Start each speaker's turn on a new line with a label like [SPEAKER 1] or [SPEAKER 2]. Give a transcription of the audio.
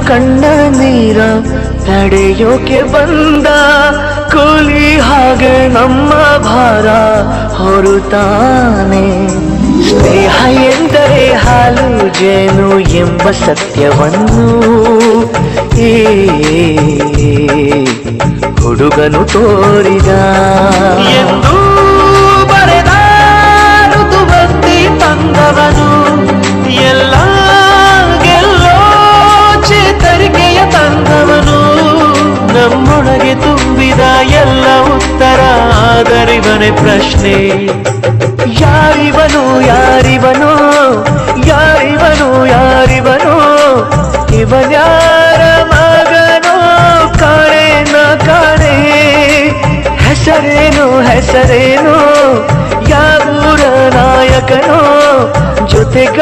[SPEAKER 1] ಕಣ್ಣ ನೀರ ತಡೆಯೋಕೆ ಬಂದ ಕೂಲಿ ಹಾಗೆ ನಮ್ಮ ಭಾರ ಹೊರುತ್ತಾನೆ. ಸ್ನೇಹ ಎಂದರೆ ಹಾಲು ಜೇನು ಎಂಬ ಸತ್ಯವನ್ನು ಈ ಹುಡುಗನು ತೋರಿದ ಎಂದು ಬರೆದ ಋತುವಂತಿ ತಂದವನು. ಎಲ್ಲ ಗೆಲ್ಲೋ ಚೇತರಿಕೆಯ ತಂದವನು. ನಮ್ಮೊಳಗೆ ತುಂಬಿದ ಎಲ್ಲ ಉತ್ತರ ಆದರಿವನೇ ಪ್ರಶ್ನೆ. ಯಾರಿವನು ಯಾರಿವನು ಯಾರಿವನು ಯಾರಿವನು ಇವನ್ಯಾರ ಮಗನೋ ಕಾಣೆ ನ ಕಾಣೆ. ಹೆಸರೇನು ಹೆಸರೇನು ಯಾವೂರ ನಾಯಕನೋ ಜೊತೆಗ